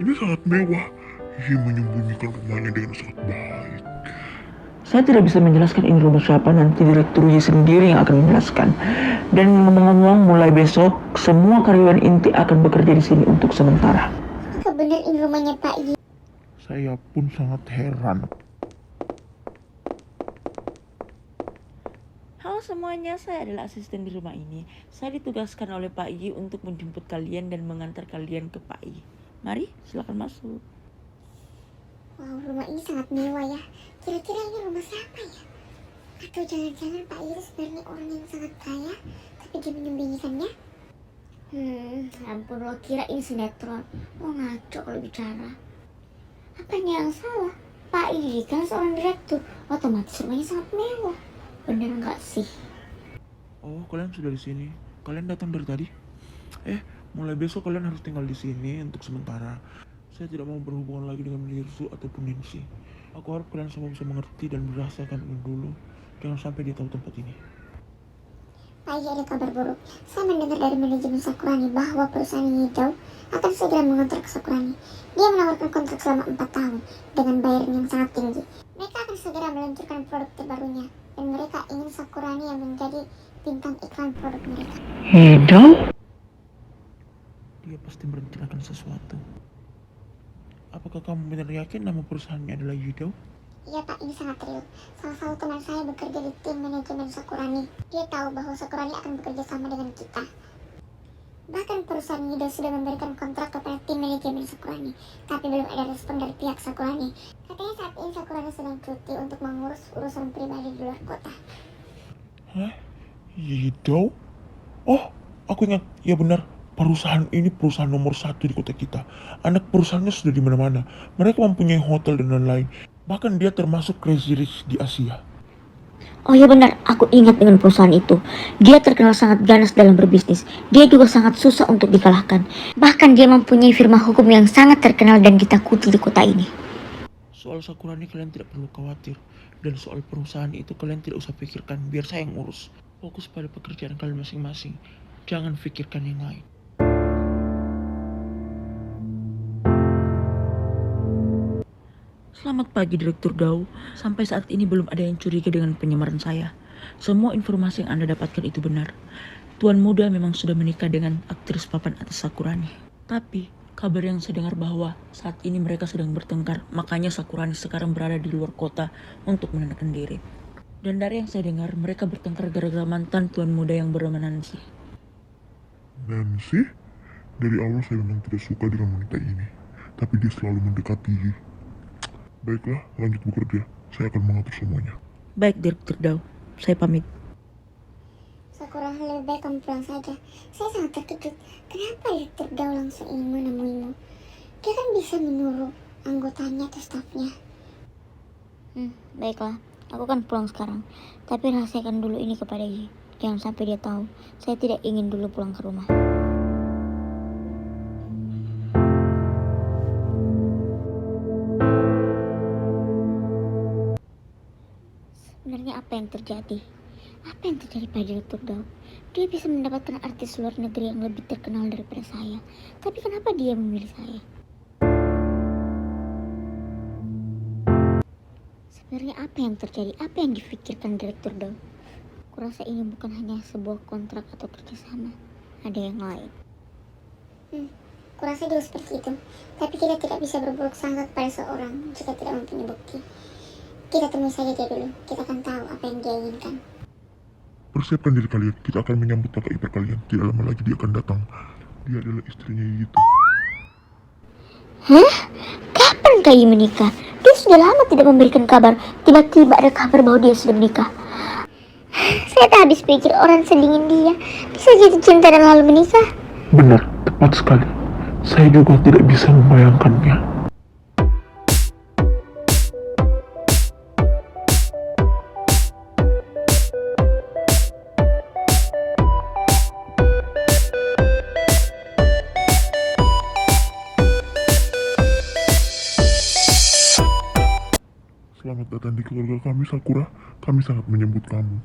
Ini sangat mewah. Ia menyembunyikan rumahnya dengan sangat baik. Saya tidak bisa menjelaskan ini rumah siapa, nanti Direktur Y sendiri yang akan menjelaskan. Dan ngomong-ngomong, mulai besok semua karyawan inti akan bekerja di sini untuk sementara. Apakah benar ini rumahnya Pak Y? Saya pun sangat heran. Halo semuanya, saya adalah asisten di rumah ini. Saya ditugaskan oleh Pak Y untuk menjemput kalian dan mengantar kalian ke Pak Y. Mari, silakan masuk. Wow, rumah ini sangat mewah ya. Kira-kira ini rumah siapa ya? Atau jangan-jangan Pak Y itu sebenarnya orang yang sangat kaya, tapi dia menyembunyikannya? Ampun, lo kira ini sinetron. Lo ngaco kalau bicara. Apanya yang salah? Pak Y kan seorang direktur, otomatis rumahnya sangat mewah. Bener nggak sih? Oh, kalian sudah di sini. Kalian datang dari tadi? Mulai besok kalian harus tinggal di sini untuk sementara. Saya tidak mau berhubungan lagi dengan Lirzu ataupun Nancy. Aku harap kalian semua bisa mengerti dan merahasiakan ini dulu. Jangan sampai dia tahu tempat ini. Pak Y, ada kabar buruk. Saya mendengar dari manajemen Sakurani bahwa perusahaan Yidao akan segera mengontrak Sakurani. Dia menawarkan kontrak selama 4 tahun dengan bayaran yang sangat tinggi. Mereka akan segera meluncurkan produk terbarunya dan mereka ingin Sakurani yang menjadi bintang iklan produk mereka. Hidau? Dia pasti merencanakan sesuatu. Apakah kamu benar yakin nama perusahaannya adalah Yidao? Iya Pak, ini sangat real. Salah satu teman saya bekerja di tim manajemen Sakurani. Dia tahu bahwa Sakurani akan bekerja sama dengan kita. Bahkan perusahaan Yidao sudah memberikan kontrak kepada tim manajemen Sakurani, tapi belum ada respon dari pihak Sakurani. Katanya saat ini Sakurani sedang cuti untuk mengurus urusan pribadi di luar kota. Hah? Yidao? Oh, aku ingat. Ya benar. Perusahaan ini perusahaan nomor 1 di kota kita. Anak perusahaannya sudah di mana-mana. Mereka mempunyai hotel dan lain-lain. Bahkan dia termasuk crazy rich di Asia. Oh ya benar, aku ingat dengan perusahaan itu. Dia terkenal sangat ganas dalam berbisnis. Dia juga sangat susah untuk dikalahkan. Bahkan dia mempunyai firma hukum yang sangat terkenal dan ditakuti di kota ini. Soal Sakurani kalian tidak perlu khawatir. Dan soal perusahaan itu kalian tidak usah pikirkan. Biar saya yang urus. Fokus pada pekerjaan kalian masing-masing. Jangan pikirkan yang lain. Selamat pagi Direktur Dao. Sampai saat ini belum ada yang curiga dengan penyamaran saya. Semua informasi yang Anda dapatkan itu benar. Tuan muda memang sudah menikah dengan aktris papan atas Sakurani. Tapi kabar yang saya dengar bahwa saat ini mereka sedang bertengkar. Makanya Sakurani sekarang berada di luar kota untuk menenangkan diri. Dan dari yang saya dengar mereka bertengkar gara-gara mantan tuan muda yang bernama Nancy. Nancy? Dari awal saya memang tidak suka dengan wanita ini. Tapi dia selalu mendekati. Baiklah, lanjut bekerja. Saya akan mengatur semuanya. Baik Direktur Dao, saya pamit. Sakura, lebih baik kamu pulang saja. Saya sangat terkejut. Kenapa Direktur Dao langsung ingin menemuimu? Dia kan bisa menyuruh anggotanya atau stafnya. Baiklah, aku kan pulang sekarang. Tapi rahasiakan dulu ini kepada Yi. Jangan sampai dia tahu. Saya tidak ingin dulu pulang ke rumah. Sebenarnya apa yang terjadi? Apa yang terjadi pada Direktur Dao? Dia bisa mendapatkan artis luar negeri yang lebih terkenal daripada saya. Tapi kenapa dia memilih saya? Sebenarnya apa yang terjadi? Apa yang difikirkan Direktur Dao? Kurasa ini bukan hanya sebuah kontrak atau kerjasama. Ada yang lain. Kurasa juga seperti itu. Tapi kita tidak bisa berburuk sangka kepada seorang jika tidak mempunyai bukti. Kita temui saja dia dulu. Kita akan tahu apa yang dia inginkan. Persiapkan diri kalian. Kita akan menyambut kakak ipar kalian. Tidak lama lagi dia akan datang. Dia adalah istrinya Yito. Hah? Kapan Kai menikah? Dia sudah lama tidak memberikan kabar. Tiba-tiba ada kabar bahwa dia sudah menikah. Saya tak habis pikir orang sedingin dia bisa jatuh cinta dan lalu menikah. Benar, tepat sekali. Saya juga tidak bisa membayangkannya. Selamat datang di keluarga kami, Sakura. Kami sangat menyambut kamu.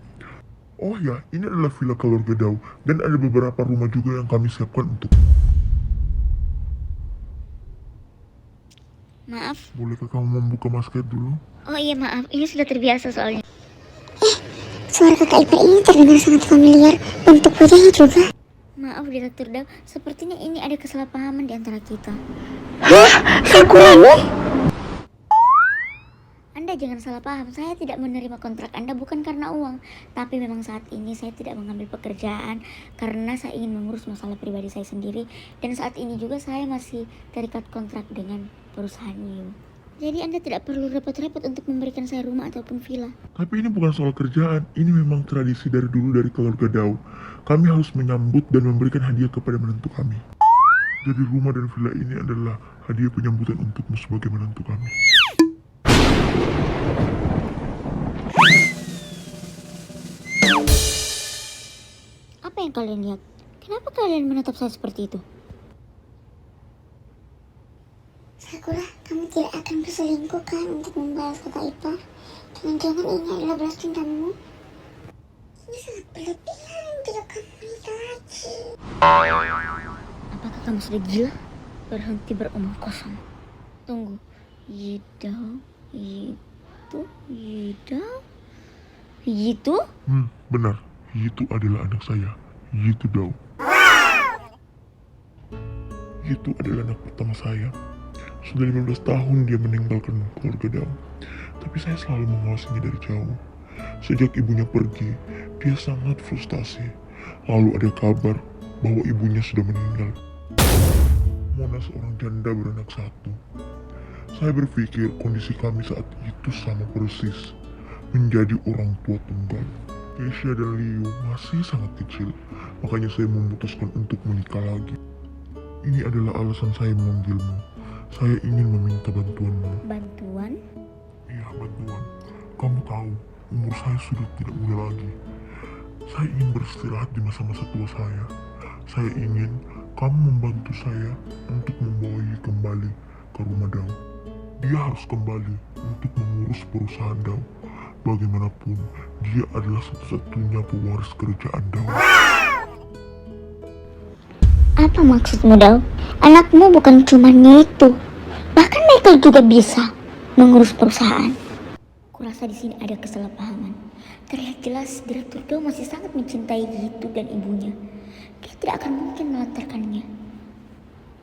Oh ya, ini adalah villa keluarga Dao. Dan ada beberapa rumah juga yang kami siapkan untuk... Maaf. Bolehkah kamu membuka masker dulu? Oh iya maaf, ini sudah terbiasa soalnya. Suara kakak ipar ini terdengar sangat familiar. Bentuk wajahnya juga. Maaf Direktur Dao, sepertinya ini ada kesalahpahaman di antara kita. Sakurani? Anda jangan salah paham, saya tidak menerima kontrak Anda bukan karena uang. Tapi memang saat ini saya tidak mengambil pekerjaan karena saya ingin mengurus masalah pribadi saya sendiri. Dan saat ini juga saya masih terikat kontrak dengan perusahaan Yu. Jadi Anda tidak perlu repot-repot untuk memberikan saya rumah ataupun villa. Tapi ini bukan soal kerjaan, ini memang tradisi dari dulu dari keluarga Dao. Kami harus menyambut dan memberikan hadiah kepada menantu kami. Jadi rumah dan villa ini adalah hadiah penyambutan untukmu sebagai menantu kami. Apa yang kalian lihat? Kenapa kalian menatap saya seperti itu? Sakura, kamu tidak akan berselingkuh kan untuk membalas kakak ipar? Jangan-jangan ini adalah balas dendamu? Ini sangat berlebihan bila kamu menikah lagi. Apakah kamu sudah gila? Berhenti beromong kosong. Tunggu. Yidao, Yitu, Yidao, Yitu? Benar. Yitu adalah anak saya. Yitu Dao. Yitu adalah anak pertama saya. Sudah 15 tahun dia meninggalkan keluarga Dao. Tapi saya selalu mengawasinya dari jauh. Sejak ibunya pergi, dia sangat frustasi. Lalu ada kabar bahwa ibunya sudah meninggal. Mona seorang janda beranak satu. Saya berpikir kondisi kami saat itu sama persis. Menjadi orang tua tunggal. Keisha dan Liu masih sangat kecil. Makanya saya memutuskan untuk menikah lagi. Ini adalah alasan saya memanggilmu. Saya ingin meminta bantuanmu. Bantuan? Iya, bantuan. Kamu tahu, umur saya sudah tidak muda lagi. Saya ingin beristirahat di masa-masa tua saya. Saya ingin kamu membantu saya untuk membawahi kembali ke rumah Dao. Dia harus kembali untuk mengurus perusahaan Dao. Bagaimanapun, dia adalah satu-satunya pewaris kerajaan Dao. Apa maksudmu, Dao? Anakmu bukan cuma itu. Bahkan Michael juga bisa mengurus perusahaan. Kurasa di sini ada kesalahpahaman. Terlihat jelas Direktur Dao masih sangat mencintai Yitu dan ibunya. Dia tidak akan mungkin melantarkannya.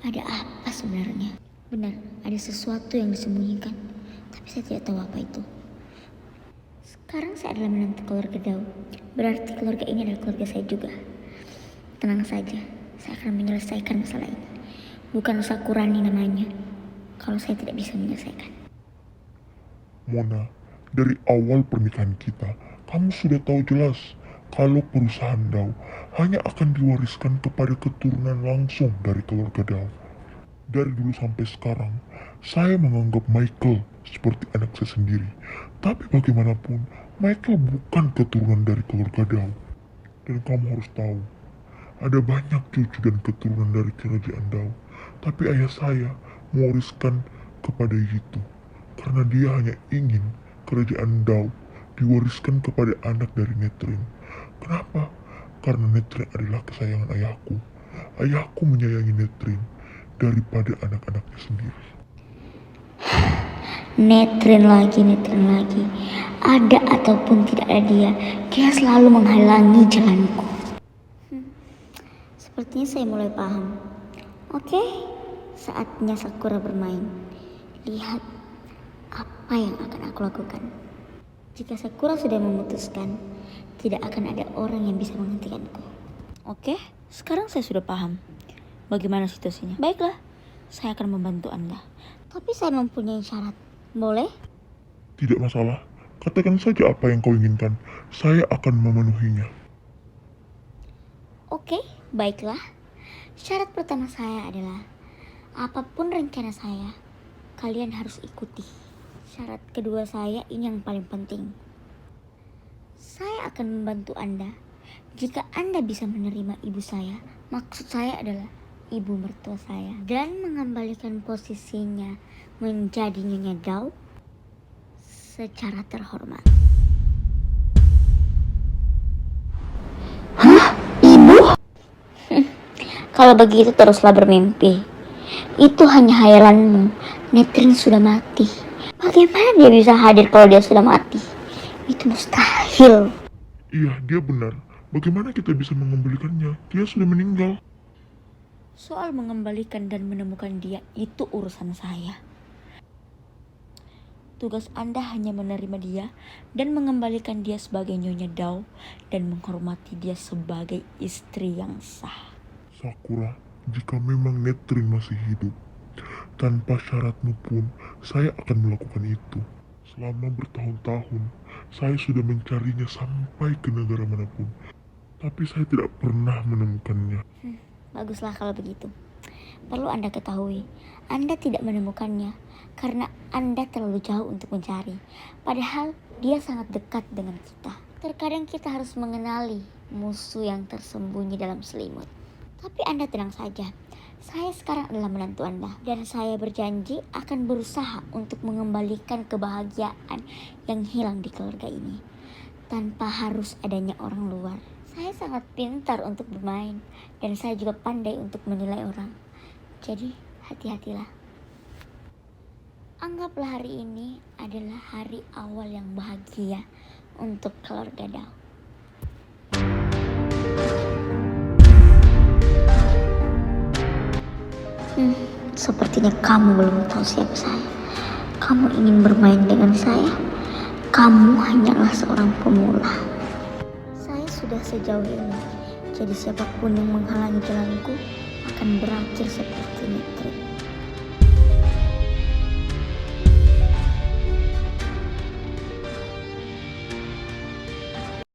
Ada apa sebenarnya? Benar, ada sesuatu yang disembunyikan. Tapi saya tidak tahu apa itu. Sekarang saya adalah menantu keluarga Dao. Berarti keluarga ini adalah keluarga saya juga. Tenang saja, saya akan menyelesaikan masalah ini. Bukan Sakurani namanya. Kalau saya tidak bisa menyelesaikan. Mona, dari awal pernikahan kita, kamu sudah tahu jelas kalau perusahaan Dao hanya akan diwariskan kepada keturunan langsung dari keluarga Dao. Dari dulu sampai sekarang, saya menganggap Michael seperti anak saya sendiri. Tapi bagaimanapun, Michael bukan keturunan dari keluarga Dao. Dan kamu harus tahu, ada banyak cucu dan keturunan dari kerajaan Dao. Tapi ayah saya mewariskan kepada Yitu. Karena dia hanya ingin kerajaan Dao diwariskan kepada anak dari Netrin. Kenapa? Karena Netrin adalah kesayangan ayahku. Ayahku menyayangi Netrin daripada anak-anaknya sendiri. Netrin lagi. Ada ataupun tidak ada dia selalu menghalangi jalanku. Sepertinya saya mulai paham. Oke, saatnya Sakura bermain. Lihat apa yang akan aku lakukan. Jika Sakura sudah memutuskan, tidak akan ada orang yang bisa menghentikanku. Oke, sekarang saya sudah paham. Bagaimana situasinya? Baiklah, saya akan membantu Anda. Tapi saya mempunyai syarat. Boleh? Tidak masalah, katakan saja apa yang kau inginkan. Saya akan memenuhinya. Oke, baiklah. Syarat pertama saya adalah apapun rencana saya, kalian harus ikuti. Syarat kedua saya ini yang paling penting. Saya akan membantu Anda jika Anda bisa menerima ibu saya. Maksud saya adalah ibu mertua saya, dan mengembalikan posisinya menjadi Nyonya Dao secara terhormat. Kalau begitu teruslah bermimpi. Itu hanya hayalanmu. Netrin sudah mati. Bagaimana dia bisa hadir kalau dia sudah mati? Itu mustahil. Iya, dia benar. Bagaimana kita bisa mengembalikannya? Dia sudah meninggal. Soal mengembalikan dan menemukan dia itu urusan saya. Tugas Anda hanya menerima dia dan mengembalikan dia sebagai Nyonya Dao dan menghormati dia sebagai istri yang sah. Sakura, jika memang Netrin masih hidup, tanpa syaratmu pun, saya akan melakukan itu. Selama bertahun-tahun, saya sudah mencarinya sampai ke negara manapun. Tapi saya tidak pernah menemukannya. Baguslah kalau begitu. Perlu Anda ketahui, Anda tidak menemukannya karena Anda terlalu jauh untuk mencari. Padahal dia sangat dekat dengan kita. Terkadang kita harus mengenali musuh yang tersembunyi dalam selimut. Tapi Anda tenang saja. Saya sekarang adalah menantu Anda dan saya berjanji akan berusaha untuk mengembalikan kebahagiaan yang hilang di keluarga ini tanpa harus adanya orang luar. Saya sangat pintar untuk bermain dan saya juga pandai untuk menilai orang. Jadi hati-hatilah. Anggaplah hari ini adalah hari awal yang bahagia untuk keluarga Dao. Sepertinya kamu belum tahu siapa saya. Kamu ingin bermain dengan saya? Kamu hanyalah seorang pemula. Saya sudah sejauh ini, jadi siapapun yang menghalangi jalanku akan berakhir seperti Netrin.